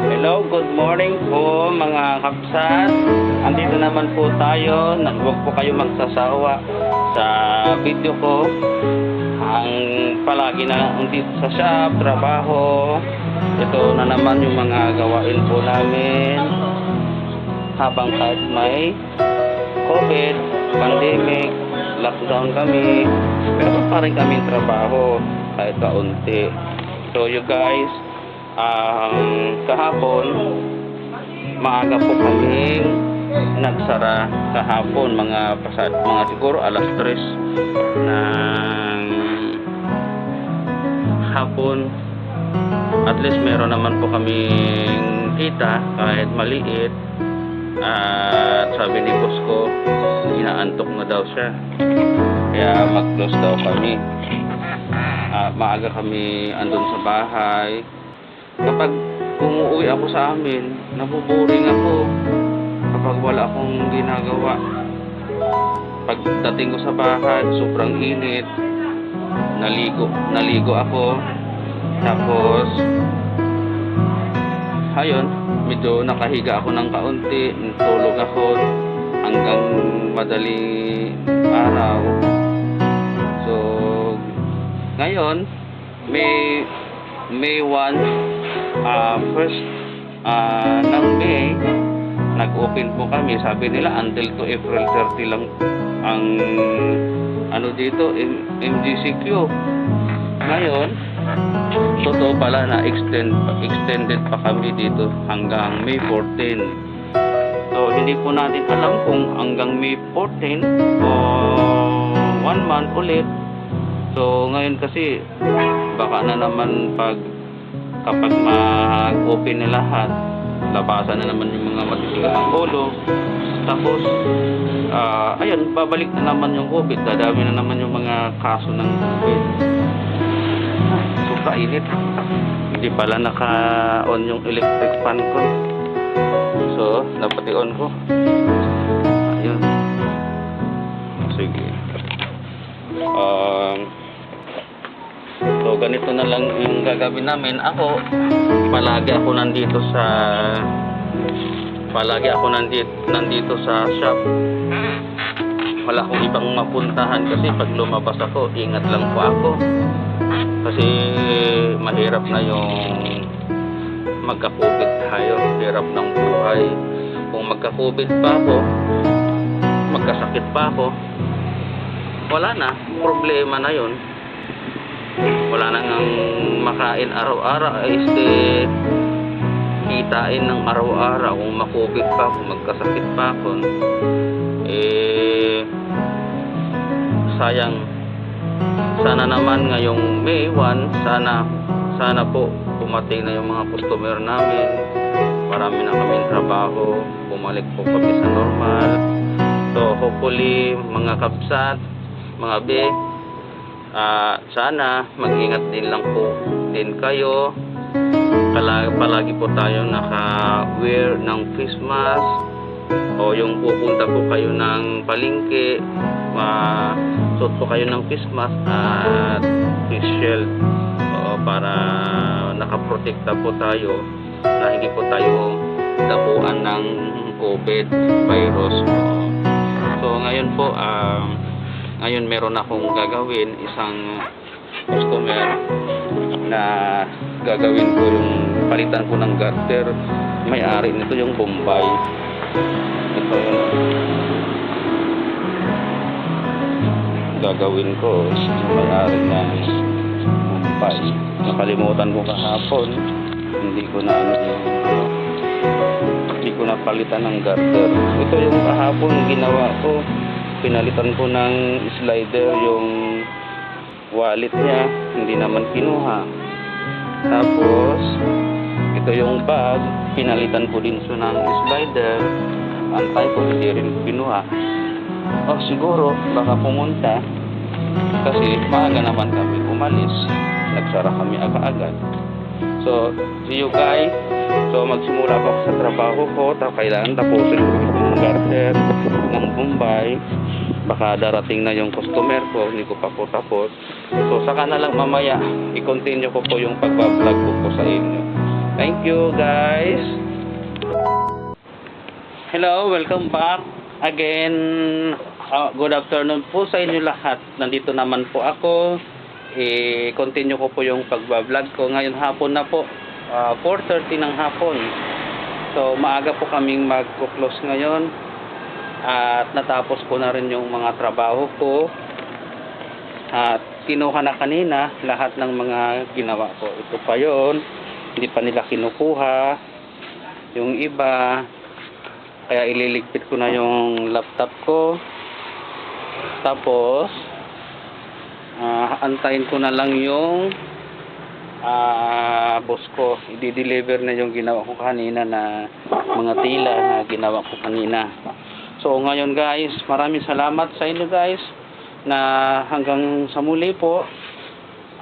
Hello, good morning po mga kapsat. Andito naman po tayo. Huwag po kayo magsasawa sa video ko. Ang palagi na lang dito sa shop, trabaho. Ito na naman yung mga gawain po namin habang kahit may COVID, pandemic, lockdown kami, pero pa rin kaming trabaho kahit kaunti. So you guys, kahapon maaga po kaming nagsara kahapon, mga siguro alas 3 ng hapon. At least meron naman po kaming kita kahit maliit. At sabi ni boss ko, inaantok na daw siya, kaya mag-close daw kami. Maaga kami andun sa bahay. Kapag umuwi ako sa amin, nabuboring ako kapag wala akong ginagawa. Pagdating ko sa bahay, sobrang init, naligo ako, tapos ayun, medyo nakahiga ako ng kaunti, tulog ako hanggang madaling araw. So ngayon, May 1, first ng May, nag-open po kami. Sabi nila until to April 30 lang ang dito, MGCQ. Ngayon, totoo pala na extended pa kami dito hanggang May 14. So hindi po natin alam kung hanggang May 14 o 1 month ulit. So ngayon kasi baka na naman kapag mag-open na lahat, labasan na naman yung mga matitigas ng ulo. Tapos ayun, babalik na naman yung COVID, dadami na naman yung mga kaso ng COVID. Super init. Hindi pala naka-on yung electric fan ko. So dapat i-on ko. Ayun. Sige. So ganito na lang yung gagawin namin. Palagi ako nandito sa shop. Wala akong ibang mapuntahan kasi pag lumabas ako, ingat lang po ako. Kasi mahirap na yung magka-COVID tayo. Hirap ng buhay. Kung magka-COVID pa ako, magkasakit pa ako, wala na, problema na yun. Wala nang makain araw-araw, kitain ng araw-araw. Kung ma-COVID pa ako, magkasakit pa ako, sayang. Sana naman ngayong May 1, sana po pumating na yung mga customer namin. Marami na kaming trabaho, bumalik po kami sa normal. So hopefully mga kapsat, mga be, sana mag-ingat din lang po din kayo. Palagi po tayo naka-wear ng face mask, o yung pupunta po kayo ng palengke, suot po kayo ng face mask at face shield, para nakaprotekta po tayo na hindi po tayo dapuan ng COVID virus. So ngayon po, ngayon meron akong gagawin, isang customer na gagawin ko yung palitan ko ng garter. May-ari nito yung Bombay. Ito yun. Gagawin ko may-ari ng Bombay. Nakalimutan ko kahapon. Hindi ko na palitan ng garter. Ito yung kahapon ginawa ko. Pinalitan ko ng slider yung wallet niya, hindi naman kinuha. Tapos ito yung bag, pinalitan ko din siya ng slider, antay ko hindi rin kinuha. Siguro baka pumunta kasi maaga naman kami umalis, nagsara kami agad-agad. So see you guys. So magsimula ako sa trabaho ko, kailangan tapusin ko yung garter ng Bombay. baka darating na yung customer ko, hindi ko pa po tapos. So saka na lang mamaya i-continue ko po yung pagbablog ko po sa inyo. Thank you guys. Hello, welcome back again. Good afternoon po sa inyo lahat. Nandito naman po ako. I-continue ko po yung pagbablog ko. Ngayon hapon na po, 4:30 ng hapon. So maaga po kaming mag-close ngayon. At natapos ko na rin yung mga trabaho ko. At kinuha na kanina lahat ng mga ginawa ko. Ito pa yon, hindi pa nila kinukuha yung iba. Kaya ililigpit ko na yung laptop ko. Tapos antayin ko na lang yung boss ko. I-deliver na yung ginawa ko kanina na mga tila na ginawa ko kanina. So ngayon guys, maraming salamat sa inyo guys na hanggang sa muli po,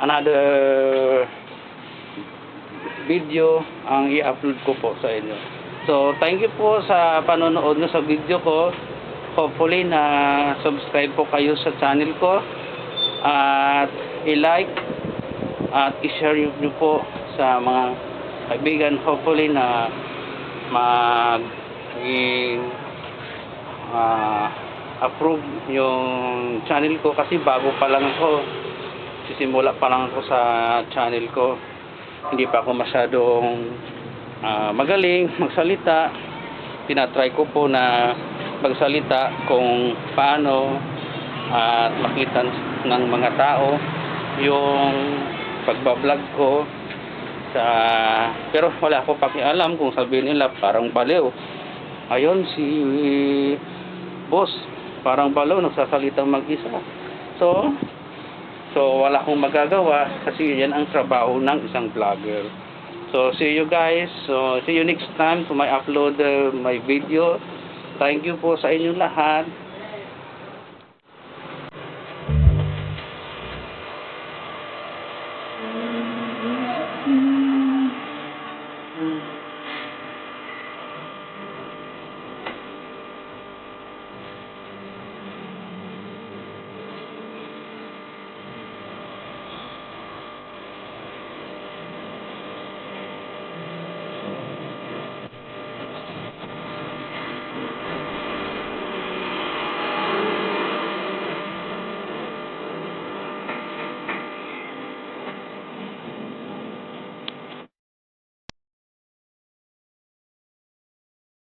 another video ang i-upload ko po sa inyo. So thank you po sa panonood nyo sa video ko. Hopefully na subscribe po kayo sa channel ko at i-like at i-share nyo po sa mga kaibigan. Hopefully na approve yung channel ko kasi bago pa lang ako, sisimula pa lang ako sa channel ko, hindi pa ako masyadong magaling magsalita. Tinatry ko po na magsalita kung paano at makita ng mga tao yung pagbablog ko pero wala ako pakialam kung sabihin nila parang baliw. Ayun si boss, parang balo, nagsasalitang mag-isa. So wala akong magagawa kasi yan ang trabaho ng isang vlogger. So see you guys. So see you next time to my upload my video. Thank you po sa inyong lahat.